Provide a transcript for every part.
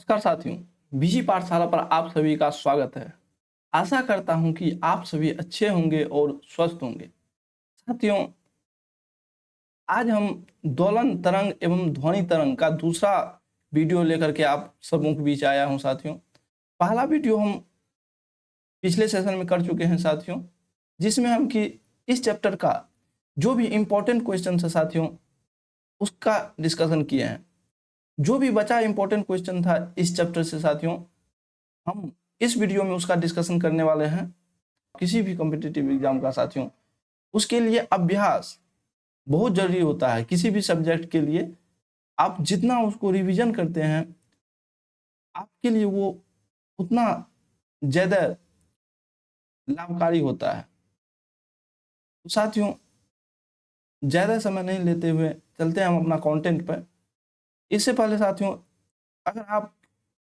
नमस्कार साथियों, बीजी पाठशाला पर आप सभी का स्वागत है। आशा करता हूं कि आप सभी अच्छे होंगे और स्वस्थ होंगे। साथियों, आज हम दोलन तरंग एवं ध्वनि तरंग का दूसरा वीडियो लेकर के आप सबों के बीच आया हूं साथियों। पहला वीडियो हम पिछले सेशन में कर चुके हैं साथियों, जिसमें हम कि इस चैप्टर का जो भी इम्पोर्टेंट क्वेश्चन है साथियों, उसका डिस्कशन किए हैं। जो भी बचा इम्पोर्टेंट क्वेश्चन था इस चैप्टर से साथियों, हम इस वीडियो में उसका डिस्कशन करने वाले हैं। किसी भी कॉम्पिटिटिव एग्जाम का साथियों, उसके लिए अभ्यास बहुत जरूरी होता है। किसी भी सब्जेक्ट के लिए आप जितना उसको रिवीजन करते हैं, आपके लिए वो उतना ज्यादा लाभकारी होता है। तो साथियों, ज्यादा समय नहीं लेते हुए चलते हैं हम अपना कंटेंट पर। इससे पहले साथियों, अगर आप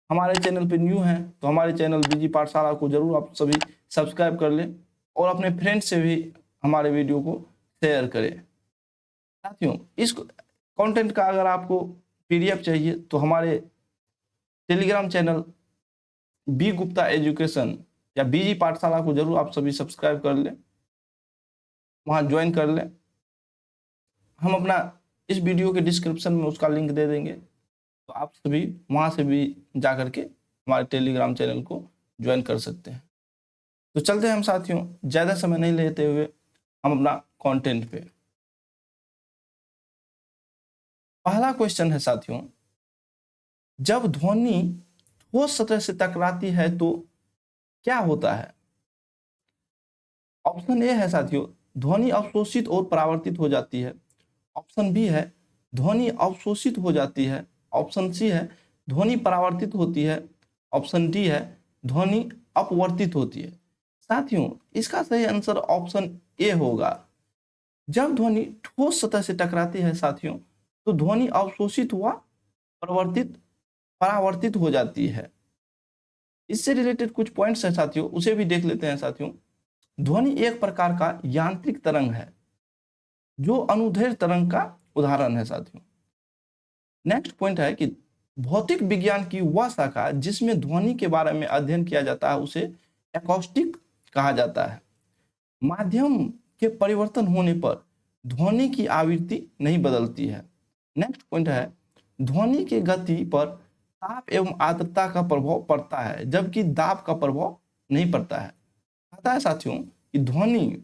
हमारे चैनल पे न्यू हैं तो हमारे चैनल बीजी पाठशाला को जरूर आप सभी सब्सक्राइब कर लें और अपने फ्रेंड्स से भी हमारे वीडियो को शेयर करें। साथियों, इस कंटेंट का अगर आपको पीडीएफ चाहिए तो हमारे Telegram channel B Gupta education या बीजी पाठशाला को जरूर आप सभी सब्सक्राइब कर लें, वहाँ ज्वाइन कर लें। हम अपना इस वीडियो के डिस्क्रिप्शन में उसका लिंक दे देंगे, तो आप सभी वहाँ से भी जा करके हमारे टेलीग्राम चैनल को ज्वाइन कर सकते हैं। तो चलते हैं हम साथियों, ज़्यादा समय नहीं लेते हुए हम अपना कंटेंट पे। पहला क्वेश्चन है साथियों, जब ध्वनि ठोस सतह से टकराती है तो क्या होता है? ऑप्शन ए है साथियों, ध्वनि अवशोषित और परावर्तित हो जाती है। ऑप्शन बी है, ध्वनि अवशोषित हो जाती है। ऑप्शन सी है, ध्वनि परावर्तित होती है। ऑप्शन डी है, ध्वनि अपवर्तित होती है। साथियों, इसका सही आंसर ऑप्शन ए होगा। जब ध्वनि ठोस सतह से टकराती है साथियों, तो ध्वनि अवशोषित हुआ परावर्तित हो जाती है। इससे रिलेटेड कुछ पॉइंट्स हैं साथियों, उसे भी देख लेते हैं साथियों। ध्वनि एक प्रकार का यांत्रिक तरंग है जो अनुदैर्घ्य तरंग का उदाहरण है साथियों। नेक्स्ट पॉइंट है कि भौतिक विज्ञान की वह शाखा जिसमें ध्वनि के बारे में अध्ययन किया जाता है उसे एकॉस्टिक कहा जाता है। माध्यम के परिवर्तन होने पर ध्वनि की आवृत्ति नहीं बदलती है। नेक्स्ट पॉइंट है, ध्वनि की गति पर ताप एवं आर्द्रता का प्रभाव पड़ता है, जबकि दाब का प्रभाव नहीं पड़ता है। पता है साथियों कि ध्वनि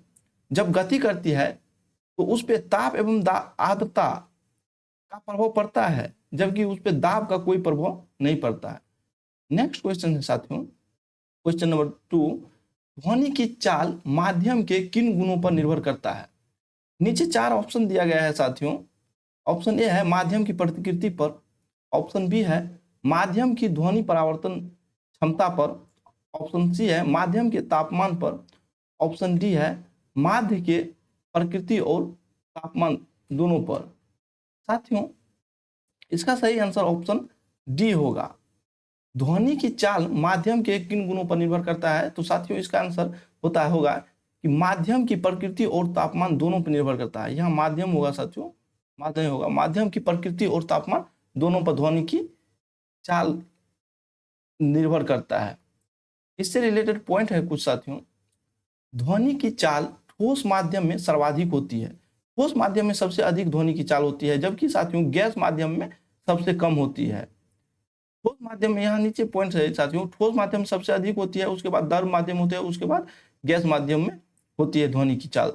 जब गति करती है तो उस पर ताप एवं आर्द्रता का प्रभाव पड़ता है, जबकि उस पर दाब का कोई प्रभाव नहीं पड़ता है। नेक्स्ट क्वेश्चन है साथियों, क्वेश्चन नंबर 2, ध्वनि की चाल माध्यम के किन गुणों पर निर्भर करता है? नीचे 4 ऑप्शन दिया गया है साथियों। ऑप्शन ए है माध्यम की प्रकृति पर। ऑप्शन बी है माध्यम की ध्वनि परावर्तन क्षमता पर। ऑप्शन सी है माध्यम के तापमान पर। ऑप्शन डी है माध्य के प्रकृति और तापमान दोनों पर। साथियों, इसका सही आंसर ऑप्शन डी होगा। ध्वनि की चाल माध्यम के किन गुणों पर निर्भर करता है? तो साथियों, इसका आंसर होगा कि माध्यम की प्रकृति और तापमान दोनों पर निर्भर करता है। यहाँ माध्यम होगा साथियों, माध्यम होगा। माध्यम की प्रकृति और तापमान दोनों पर ध्वनि की चाल निर्भर करता है। इससे रिलेटेड पॉइंट है कुछ साथियों। ध्वनि की चाल ठोस माध्यम में सर्वाधिक होती है। ठोस माध्यम में सबसे अधिक ध्वनि की चाल होती है, जबकि साथियों गैस माध्यम में सबसे कम होती है। ठोस माध्यम में यहाँ नीचे पॉइंट है साथियों, ठोस माध्यम सबसे अधिक होती है, उसके बाद द्रव माध्यम होते हैं, उसके बाद गैस माध्यम में होती है ध्वनि की चाल।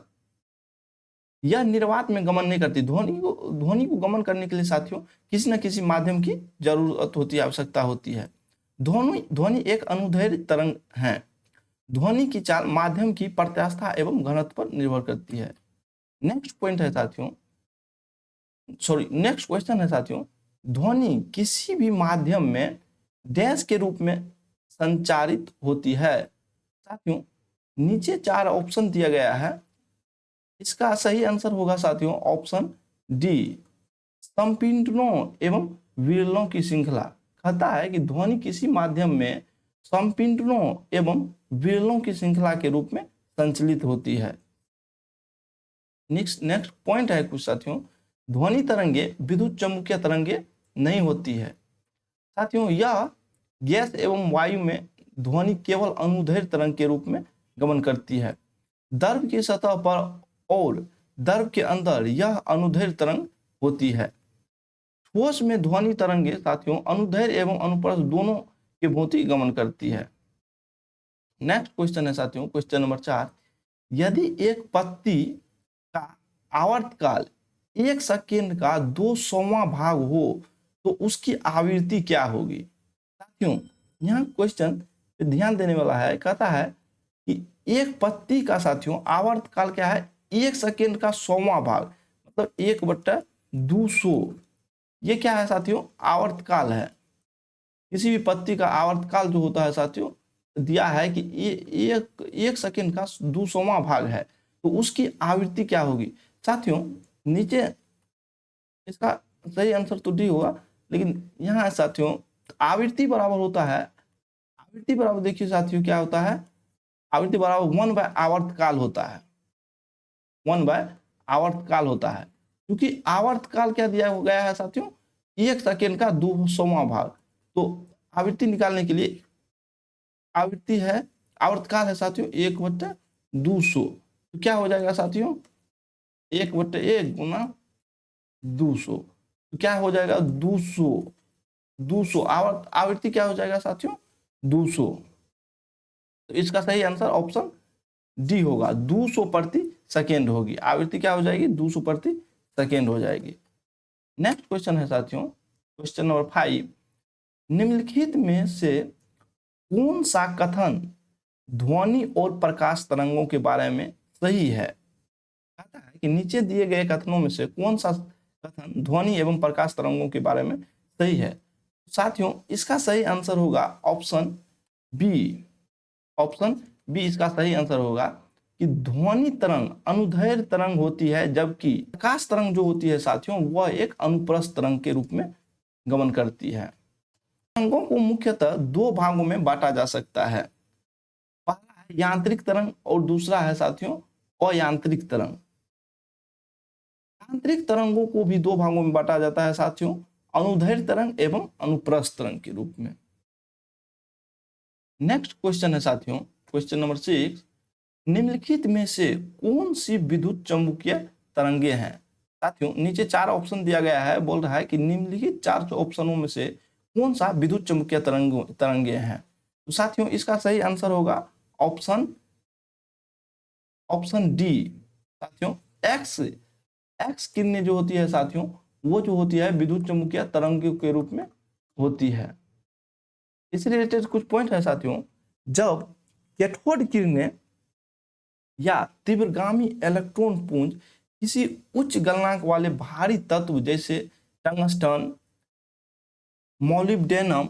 यह निर्वात में गमन नहीं करती। ध्वनि को गमन करने के लिए साथियों किसी न किसी माध्यम की जरूरत होती है, आवश्यकता होती है। ध्वनि एक अनुदैर्घ्य तरंग है। ध्वनि की चाल माध्यम की प्रत्यास्थता एवं घनत्व पर निर्भर करती है। नेक्स्ट पॉइंट है साथियों, नेक्स्ट क्वेश्चन है साथियों, ध्वनि किसी भी माध्यम में डैश के रूप में संचारित होती है। साथियों, नीचे 4 ऑप्शन दिया गया है, इसका सही आंसर होगा साथियों ऑप्शन डी, संपीड़नों एवं विरलों की श्रृंखला। कहता है कि ध्वनि किसी माध्यम में संपीड़नों एवं विरलों की श्रृंखला के रूप में संचलित होती है। नेक्स्ट पॉइंट है कुछ साथियों, ध्वनि तरंगे विद्युत चुम्बकीय तरंगे नहीं होती है। साथियों, यह गैस एवं वायु में ध्वनि केवल अनुदैर्घ्य तरंग के रूप में गमन करती है। द्रव की सतह पर और द्रव के अंदर यह अनुदैर्घ्य तरंग होती है। ठोस में ध्वनि तरंगे साथियों अनुदैर्घ्य एवं अनुप्रस्थ दोनों के भांति गमन करती है। नेक्स्ट क्वेश्चन है साथियों, क्वेश्चन नंबर 4, यदि एक पत्ती का आवर्तकाल 1 सेकेंड का 200वां भाग हो तो उसकी आवृत्ति क्या होगी? साथियों यहाँ क्वेश्चन पे ध्यान देने वाला है, कहता है कि एक पत्ती का साथियों आवर्तकाल क्या है? 1 सेकेंड का 100वां भाग, मतलब 1/200। ये क्या है साथियों? आवर्तकाल है। किसी भी पत्ती का आवर्तकाल जो होता है साथियों दिया है कि ये एक सेकेंड का 200वां भाग है, तो उसकी आवृत्ति क्या होगी? साथियों नीचे इसका सही आंसर तो डी होगा, लेकिन यहाँ साथियों आवृत्ति बराबर होता है, आवृत्ति बराबर देखिए साथियों क्या होता है? आवृत्ति बराबर 1/आवर्तकाल होता है, 1/आवर्तकाल होता है, क्योंकि आवर्तकाल क्या दिया गया है साथियों? 1 सेकेंड का 200वां भाग। तो आवृत्ति निकालने के लिए आवृत्ति है, आवर्तकाल है साथियों 1/200, तो क्या हो जाएगा साथियों? 1/1 गुना 200, तो क्या हो जाएगा? 200 आवृत्ति क्या हो जाएगा साथियों? 200। तो इसका सही आंसर ऑप्शन डी होगा, 200 प्रति सेकेंड होगी। आवृत्ति क्या हो जाएगी? 200 प्रति सेकेंड हो जाएगी। नेक्स्ट क्वेश्चन है साथियों, क्वेश्चन नंबर 5, निम्नलिखित में से कौन सा कथन ध्वनि और प्रकाश तरंगों के बारे में सही है? कहता है कि नीचे दिए गए कथनों में से कौन सा कथन ध्वनि एवं प्रकाश तरंगों के बारे में सही है? साथियों इसका सही आंसर होगा ऑप्शन बी। ऑप्शन बी इसका सही आंसर होगा कि ध्वनि तरंग अनुदैर्घ्य तरंग होती है, जबकि प्रकाश तरंग जो होती है साथियों वह एक अनुप्रस्थ तरंग के रूप में गमन करती है। तरंगों को मुख्यतः 2 भागों में बांटा जा सकता है। पहला है यांत्रिक तरंग और दूसरा है साथियों अयांत्रिक तरंग। यांत्रिक तरंगों को भी 2 भागों में बांटा जाता है साथियों, अनुदैर्घ्य तरंग एवं अनुप्रस्थ तरंग के रूप में। नेक्स्ट क्वेश्चन है साथियों, क्वेश्चन नंबर 6, निम्नलिखित में से कौन सी विद्युत चुम्बकीय तरंगे हैं? साथियों नीचे 4 ऑप्शन दिया गया है, बोल रहा है कि निम्नलिखित 4 ऑप्शनों में से कौन सा विद्युत चुम्बकीय तरंगे हैं? तो साथियों इसका सही आंसर होगा ऑप्शन डी। साथियों एक्स किरणें जो होती है साथियों वो जो होती है विद्युत चुम्बकीय तरंगों के रूप में होती है। इससे रिलेटेड कुछ पॉइंट है साथियों, जब कैथोड किरणें या तीव्रगामी इलेक्ट्रॉन पुंज किसी उच्च गलनांक वाले भारी तत्व जैसे टंगस्टन, मोलिब्डेनम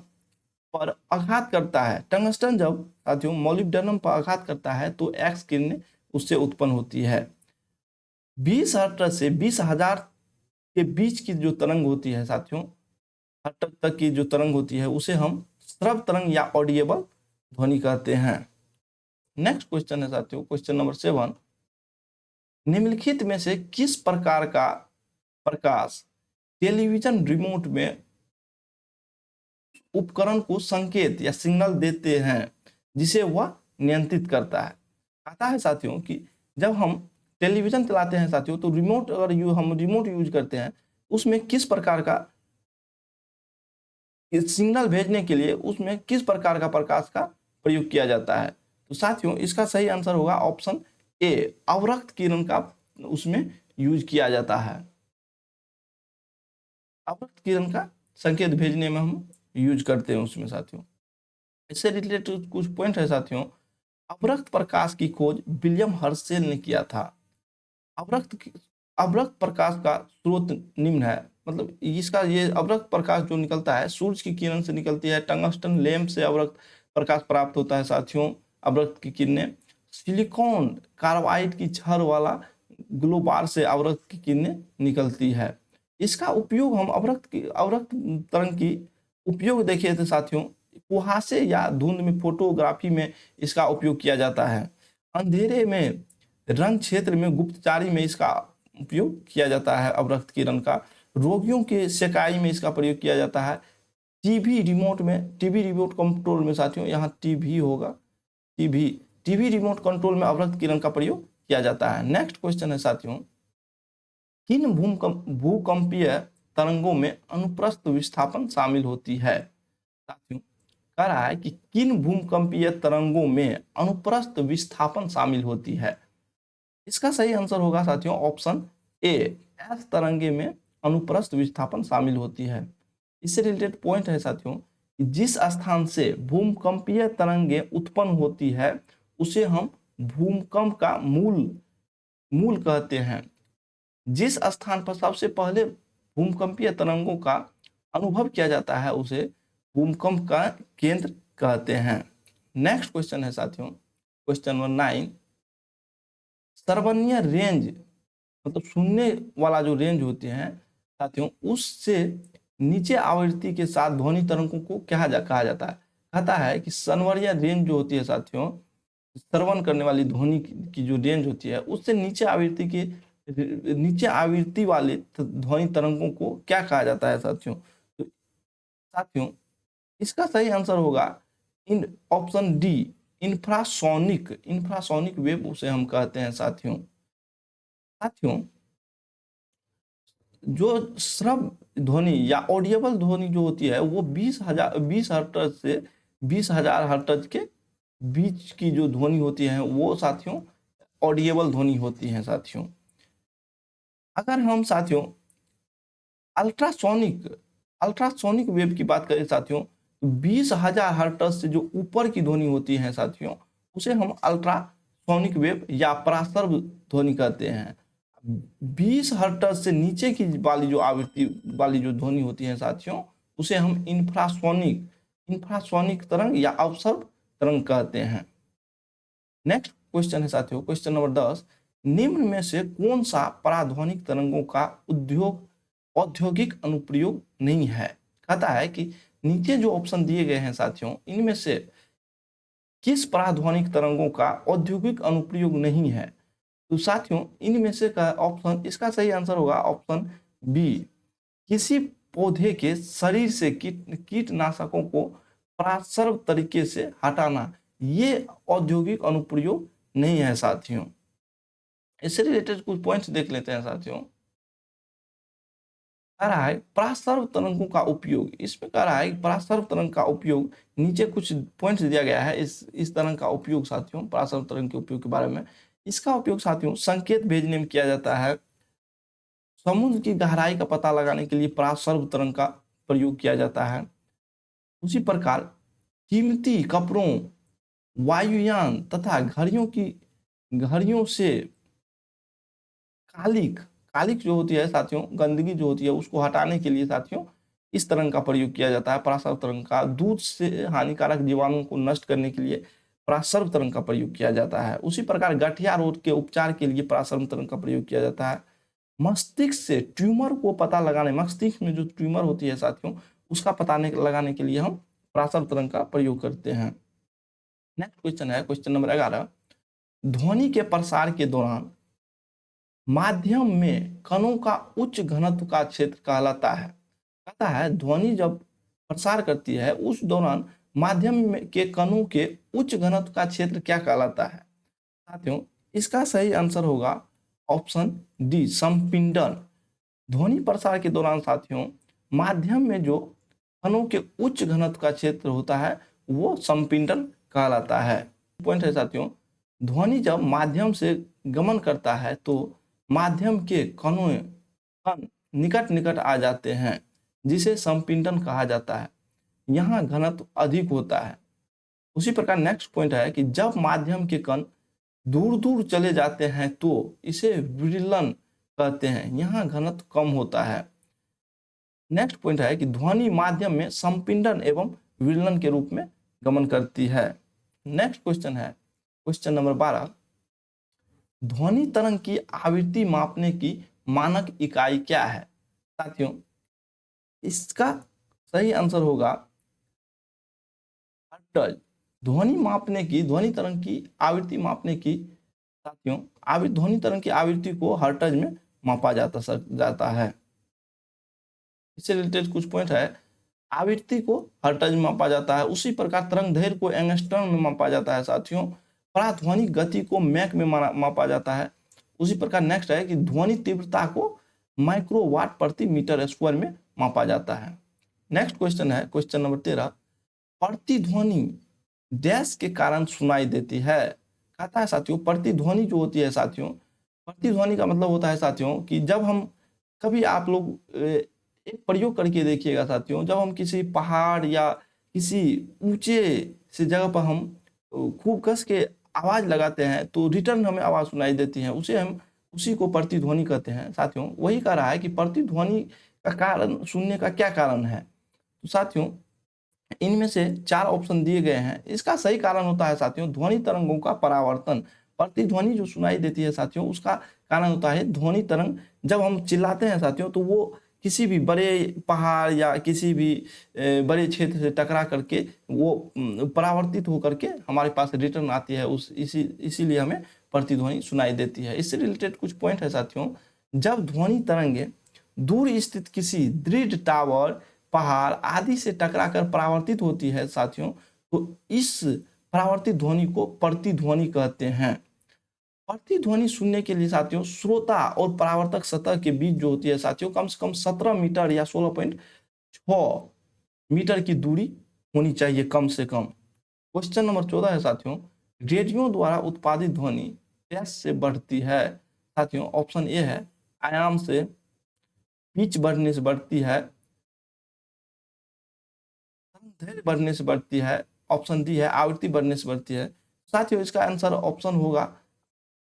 पर आघात करता है, टंगस्टन जब साथियों मोलिब्डेनम पर आघात करता है तो एक्स किरणें उससे उत्पन्न होती है। 20 हर्ट्ज से 20,000 के बीच की जो तरंग होती है साथियों, हर्ट्ज तक की जो तरंग होती है उसे हम श्रव्य तरंग या ऑडिएबल ध्वनि कहते हैं। नेक्स्ट क्वेश्चन है साथियों, क्वेश्चन नंबर 7, निम्नलिखित में से किस प्रकार का प्रकाश टेलीविजन रिमोट में उपकरण को संकेत या सिग्नल देते हैं जिसे वह नियंत्रित करता है? कहता है साथियों कि जब हम टेलीविजन चलाते हैं साथियों तो रिमोट अगर हम रिमोट यूज करते हैं उसमें किस प्रकार का सिग्नल भेजने के लिए उसमें किस प्रकार का प्रकाश का प्रयोग किया जाता है? तो साथियों इसका सही आंसर होगा ऑप्शन ए, अवरक्त किरण का उसमें यूज किया जाता है। अवरक्त किरण का संकेत भेजने में हम यूज करते हैं उसमें साथियों। इससे रिलेटेड कुछ पॉइंट है साथियों, अवरक्त प्रकाश की खोज विलियम हर्शेल ने किया था। अवरक्त प्रकाश का स्रोत निम्न है, मतलब इसका ये अवरक्त प्रकाश जो निकलता है सूर्य की किरण से निकलती है, टंगस्टन लैंप से अवरक्त प्रकाश प्राप्त होता है साथियों। अवरक्त की किरणें सिलिकॉन कार्बाइड की छड़ वाला ग्लोबार से अवरक्त की किरणें निकलती है। इसका उपयोग हम अवरक्त तरंग की उपयोग देखे थे साथियों, कुहासे या धुंध में फोटोग्राफी में इसका उपयोग किया जाता है। अंधेरे में रंग क्षेत्र में गुप्तचारी में इसका उपयोग किया जाता है अवरक्त किरण का। रोगियों के सेकाई में इसका प्रयोग किया जाता है। टीवी रिमोट कंट्रोल में साथियों यहाँ टीवी होगा, टीवी रिमोट कंट्रोल में अवरक्त किरण का प्रयोग किया जाता है। नेक्स्ट क्वेश्चन है साथियों, किन भूकंपीय तरंगों में अनुप्रस्थ विस्थापन शामिल होती है? साथियों कह रहा है कि किन भूकंपीय तरंगों में अनुप्रस्थ विस्थापन शामिल होती है? इसका सही आंसर होगा साथियों ऑप्शन ए, एस तरंगे में अनुप्रस्थ विस्थापन शामिल होती है। इससे रिलेटेड पॉइंट है साथियों कि जिस स्थान से भूकंपीय तरंगे उत्पन्न होती है उसे हम भूकंप का मूल कहते हैं। जिस स्थान पर सबसे पहले भूकंपीय तरंगों का अनुभव किया जाता है उसे भूकंप का केंद्र कहते हैं। नेक्स्ट क्वेश्चन है साथियों, क्वेश्चन नंबर 9, सर्वनीय रेंज मतलब सुनने वाला जो रेंज होते हैं साथियों उससे नीचे आवृत्ति के साथ ध्वनि तरंगों को कहा जाता है। कहता है कि संवर्य रेंज जो होती है साथियों, श्रवण करने वाली ध्वनि की जो रेंज होती है उससे नीचे आवृत्ति वाले ध्वनि तरंगों को क्या कहा जाता है साथियों? तो साथियों इसका सही आंसर होगा ऑप्शन डी, इंफ्रासोनिक वेव उसे हम कहते हैं साथियों। जो श्रव्य ध्वनि या ऑडिएबल ध्वनि जो होती है वो 20 हर्ट्ज से 20,000 हर्ट्ज के बीच की जो ध्वनि होती है वो साथियों ऑडिएबल ध्वनि होती है साथियों। अगर हम साथियों अल्ट्रासोनिक वेव की बात करें साथियों, 20,000 हर्ट्ज से जो ऊपर की ध्वनि होती है साथियों उसे हम अल्ट्रासोनिक वेव या पराश्रव्य ध्वनि कहते हैं। 20 हर्ट्ज से नीचे की वाली जो आवृत्ति वाली जो ध्वनि होती है साथियों उसे हम इंफ्रासोनिक तरंग या अवसर्व तरंग कहते हैं। नेक्स्ट क्वेश्चन है साथियों, क्वेश्चन नंबर 10, निम्न में से कौन सा पराध्वनिक तरंगों का औद्योगिक अनुप्रयोग नहीं है? कहता है कि नीचे जो ऑप्शन दिए गए हैं साथियों इनमें से किस पराध्वनिक तरंगों का औद्योगिक अनुप्रयोग नहीं है? तो साथियों इनमें से का ऑप्शन, इसका सही आंसर होगा ऑप्शन बी, किसी पौधे के शरीर से कीटनाशकों को पराश्रव तरीके से हटाना, ये औद्योगिक अनुप्रयोग नहीं है साथियों। इससे रिलेटेड कुछ पॉइंट्स देख लेते हैं साथियों। कह रहा है पराश्रव तरंगों का उपयोग, इसमें कह रहा है पराश्रव तरंग का उपयोग, नीचे कुछ पॉइंट्स दिया गया है इस तरंग का उपयोग साथियों, पराश्रव तरंग के उपयोग के बारे में। इसका उपयोग साथियों संकेत भेजने में किया जाता है, समुद्र की गहराई का पता लगाने के लिए पराश्रव तरंग का प्रयोग किया जाता है। उसी प्रकार कीमती कपड़ों, वायुयान तथा घड़ियों से कालिक जो होती है साथियों, गंदगी जो होती है उसको हटाने के लिए साथियों इस तरंग का प्रयोग किया जाता है, पराश्रव तरंग का। दूध से हानिकारक जीवाणुओं को नष्ट करने के लिए पराश्रव तरंग का प्रयोग किया जाता है। उसी प्रकार गठिया रोग के उपचार के लिए पराश्रव तरंग का प्रयोग किया जाता है। मस्तिष्क से ट्यूमर को पता लगाने, मस्तिष्क में जो ट्यूमर होती है साथियों उसका पता लगाने के लिए हम पराश्रव तरंग का प्रयोग करते हैं। नेक्स्ट क्वेश्चन है क्वेश्चन नंबर 11, ध्वनि के प्रसार के दौरान माध्यम में कणों का उच्च घनत्व का क्षेत्र कहलाता है। कहता है ध्वनि जब प्रसार करती है उस दौरान माध्यम के कणों के उच्च घनत्व का क्षेत्र क्या कहलाता है? साथियों इसका सही आंसर होगा ऑप्शन डी, संपीड़न। ध्वनि प्रसार के दौरान साथियों माध्यम में जो कणों के उच्च घनत्व का क्षेत्र होता है वो संपीड़न कहलाता है। पॉइंट है साथियों, ध्वनि जब माध्यम से गमन करता है तो माध्यम के कण निकट आ जाते हैं जिसे संपीड़न कहा जाता है, यहाँ घनत्व अधिक होता है। उसी प्रकार नेक्स्ट पॉइंट है कि जब माध्यम के कण दूर चले जाते हैं तो इसे विरलन कहते हैं, यहाँ घनत्व कम होता है। नेक्स्ट पॉइंट है कि ध्वनि माध्यम में संपीड़न एवं विरलन के रूप में गमन करती है। नेक्स्ट क्वेश्चन है क्वेश्चन नंबर 12, ध्वनि तरंग की आवृत्ति मापने की मानक इकाई क्या है? साथियों इसका सही आंसर होगा हर्ट्ज। ध्वनि तरंग की आवृत्ति मापने की साथियों ध्वनि तरंग की आवृत्ति को हर्ट्ज में मापा जाता है। इससे रिलेटेड कुछ पॉइंट है, आवृत्ति को हर्ट्ज में मापा जाता है, उसी प्रकार तरंग दैर्घ्य को एंगस्ट्रम में मापा जाता है साथियों। पराध्वनिक गति को मैक में मापा जाता है। उसी प्रकार नेक्स्ट है कि ध्वनि तीव्रता को माइक्रोवाट प्रति मीटर स्क्वायर में मापा जाता है। नेक्स्ट क्वेश्चन है क्वेश्चन नंबर 13, प्रतिध्वनि डैश के कारण सुनाई देती है। कहता है साथियों प्रतिध्वनि जो होती है साथियों, प्रतिध्वनि का मतलब होता है साथियों कि जब हम कभी आप लोग एक प्रयोग करके देखिएगा साथियों, जब हम किसी पहाड़ या किसी ऊंचे से जगह पर हम खूब कस के आवाज लगाते हैं तो रिटर्न हमें आवाज सुनाई देती है, उसी को प्रतिध्वनि कहते हैं साथियों। वही कह रहा है कि प्रतिध्वनि का कारण सुनने का क्या कारण है। तो साथियों इनमें से 4 ऑप्शन दिए गए हैं। इसका सही कारण होता है साथियों ध्वनि तरंगों का परावर्तन। प्रतिध्वनि जो सुनाई देती है साथियों उसका कारण होता है ध्वनि तरंग। जब हम चिल्लाते हैं साथियों तो वो किसी भी बड़े पहाड़ या किसी भी बड़े क्षेत्र से टकरा करके वो परावर्तित होकर के हमारे पास रिटर्न आती है, इसीलिए हमें प्रतिध्वनि सुनाई देती है। इससे रिलेटेड कुछ पॉइंट है साथियों। जब ध्वनि तरंगे दूर स्थित किसी दृढ़ टावर, पहाड़ आदि से टकराकर परावर्तित होती है साथियों, तो इस परावर्तित ध्वनि को प्रतिध्वनि कहते हैं। प्रतिध्वनि सुनने के लिए साथियों श्रोता और परावर्तक सतह के बीच जो होती है साथियों कम से कम 17 मीटर या 16.6 मीटर की दूरी होनी चाहिए कम से कम। क्वेश्चन नंबर 14 है साथियों, रेडियो द्वारा उत्पादित ध्वनि डैश से बढ़ती है। साथियों ऑप्शन ए है आयाम से, पिच बढ़ने से बढ़ती है, धैर्य बढ़ने से बढ़ती है, ऑप्शन डी है आवृत्ति बढ़ने से बढ़ती है। साथियों इसका आंसर ऑप्शन होगा,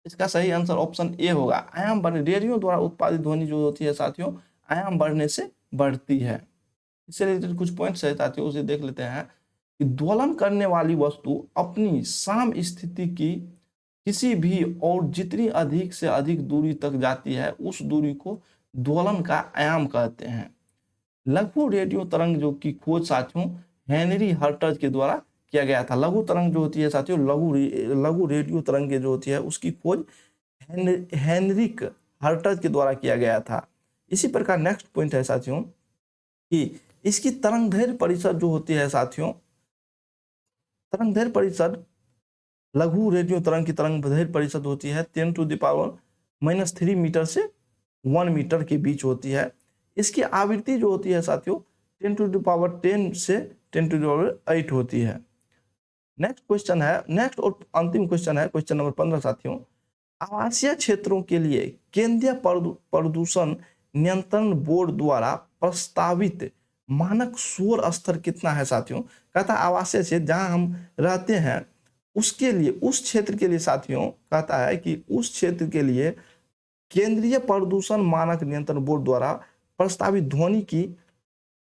इसका सही आंसर ऑप्शन ए होगा, आयाम बढ़ने। रेडियो द्वारा उत्पादित ध्वनि जो होती है साथियों आयाम बढ़ने से बढ़ती है। इससे रिलेटेड कुछ पॉइंट्स है साथियों, उसे देख लेते हैं कि दोलन करने वाली वस्तु अपनी साम स्थिति की किसी भी और जितनी अधिक से अधिक दूरी तक जाती है उस दूरी को दोलन का आयाम कहते हैं। लघु रेडियो तरंग जो की खोज साथियों हेनरी हर्ट्ज के द्वारा किया गया था। लघु तरंग जो होती है साथियों लघु रेडियो तरंग जो होती है उसकी खोज हेनरिक हर्ट्ज के द्वारा किया गया था। इसी प्रकार नेक्स्ट पॉइंट है साथियों कि इसकी तरंग दैर्घ्य परिषद जो होती है साथियों, तरंग दैर्घ्य परिषद लघु रेडियो तरंग की तरंग दैर्घ्य परिषद होती है 10⁻³ मीटर से 1 मीटर के बीच होती है। इसकी आवृत्ति जो होती है साथियों 10⁻10 से 10⁸ होती है। नेक्स्ट क्वेश्चन है, नेक्स्ट और अंतिम क्वेश्चन है क्वेश्चन नंबर 15 साथियों, आवासीय क्षेत्रों के लिए केंद्रीय प्रदूषण नियंत्रण बोर्ड द्वारा प्रस्तावित मानक शोर स्तर कितना है साथियों। कहता आवासीय क्षेत्र जहां हम रहते हैं उसके लिए, उस क्षेत्र के लिए साथियों कहता है कि उस क्षेत्र के लिए केंद्रीय प्रदूषण मानक नियंत्रण बोर्ड द्वारा प्रस्तावित ध्वनि की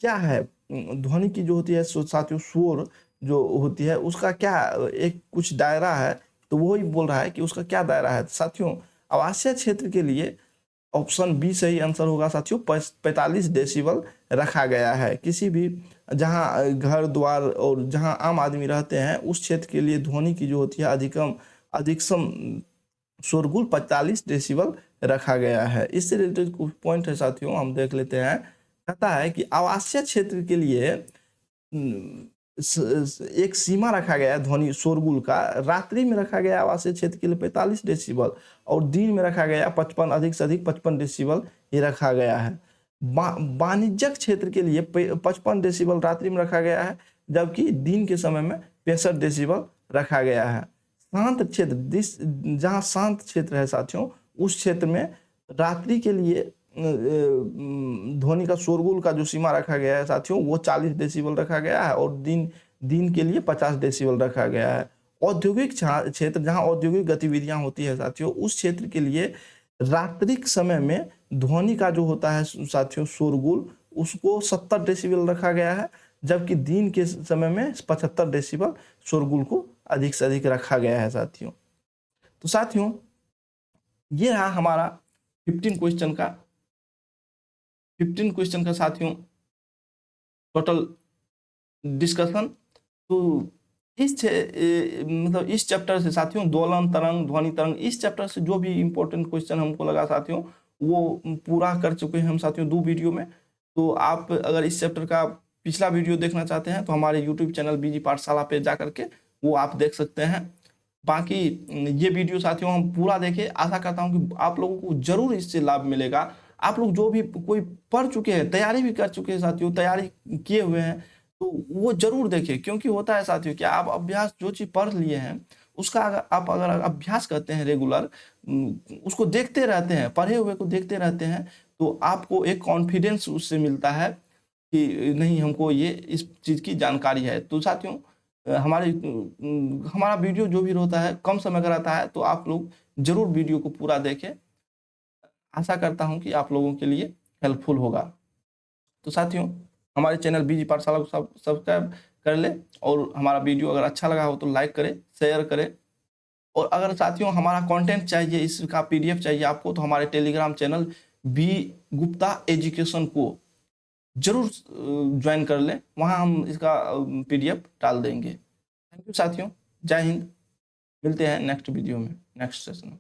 क्या है, ध्वनि की जो होती है साथियों शोर जो होती है उसका क्या एक कुछ दायरा है, तो वही बोल रहा है कि उसका क्या दायरा है। साथियों आवासीय क्षेत्र के लिए ऑप्शन बी सही आंसर होगा साथियों, 45 डेसिबल रखा गया है। किसी भी जहां घर द्वार और जहां आम आदमी रहते हैं उस क्षेत्र के लिए ध्वनि की जो होती है अधिकतम शोरगुल 45 डेसिबल रखा गया है। इससे रिलेटेड कुछ पॉइंट है साथियों हम देख लेते हैं। कहता है कि आवासीय क्षेत्र के लिए एक सीमा रखा गया है ध्वनि शोरगुल का। रात्रि में रखा गया आवासीय क्षेत्र के लिए 45 डेसिबल और दिन में रखा गया 55 अधिक से अधिक 55 डेसिबल ये रखा गया है। वाणिज्यिक क्षेत्र के लिए 55 डेसिबल रात्रि में रखा गया है, जबकि दिन के समय में 65 डेसिबल रखा गया है। शांत क्षेत्र जहाँ शांत क्षेत्र है साथियों उस क्षेत्र में रात्रि के लिए ध्वनि का शोरगुल का जो सीमा रखा गया है साथियों वो 40 डेसिबल रखा गया है और दिन के लिए 50 डेसिबल रखा गया है। औद्योगिक क्षेत्र जहां औद्योगिक गतिविधियां होती है साथियों उस क्षेत्र के लिए रात्रिक समय में ध्वनि का जो होता है साथियों शोरगुल उसको 70 डेसिबल रखा गया है, जबकि दिन के समय में 75 डेसिबल शोरगुल को अधिक से अधिक रखा गया है साथियों। तो साथियों ये रहा हमारा 15 क्वेश्चन का साथियों टोटल डिस्कशन। तो मतलब इस चैप्टर से साथियों दोलन तरंग ध्वनि तरंग इस चैप्टर से जो भी इंपॉर्टेंट क्वेश्चन हमको लगा साथियों वो पूरा कर चुके हैं हम साथियों 2 वीडियो में। तो आप अगर इस चैप्टर का पिछला वीडियो देखना चाहते हैं तो हमारे यूट्यूब चैनल बीजी पाठशाला पे जा करके वो आप देख सकते हैं। बाकी ये वीडियो साथियों हम पूरा देखें, आशा करता हूं कि आप लोगों को जरूर इससे लाभ मिलेगा। आप लोग जो भी कोई पढ़ चुके हैं, तैयारी भी कर चुके हैं साथियों, तैयारी किए हुए हैं, तो वो जरूर देखें। क्योंकि होता है साथियों कि आप अभ्यास जो चीज़ पढ़ लिए हैं उसका आप अगर अभ्यास करते हैं रेगुलर, उसको देखते रहते हैं, पढ़े हुए को देखते रहते हैं, तो आपको एक कॉन्फिडेंस उससे मिलता है कि नहीं हमको ये इस चीज़ की जानकारी है। तो साथियों हमारा वीडियो जो भी होता है कम समय का रहता है, तो आप लोग जरूर वीडियो को पूरा देखें। आशा करता हूं कि आप लोगों के लिए हेल्पफुल होगा। तो साथियों हमारे चैनल बीजी पाठशाला को सब्सक्राइब कर ले, और हमारा वीडियो अगर अच्छा लगा हो तो लाइक करें, शेयर करें। और अगर साथियों हमारा कंटेंट चाहिए, इसका पीडीएफ चाहिए आपको, तो हमारे Telegram channel B Gupta education को जरूर ज्वाइन कर लें, वहाँ हम इसका पीडीएफ डाल देंगे। थैंक यू साथियों, जय हिंद। मिलते हैं नेक्स्ट वीडियो में, नेक्स्ट सेशन में।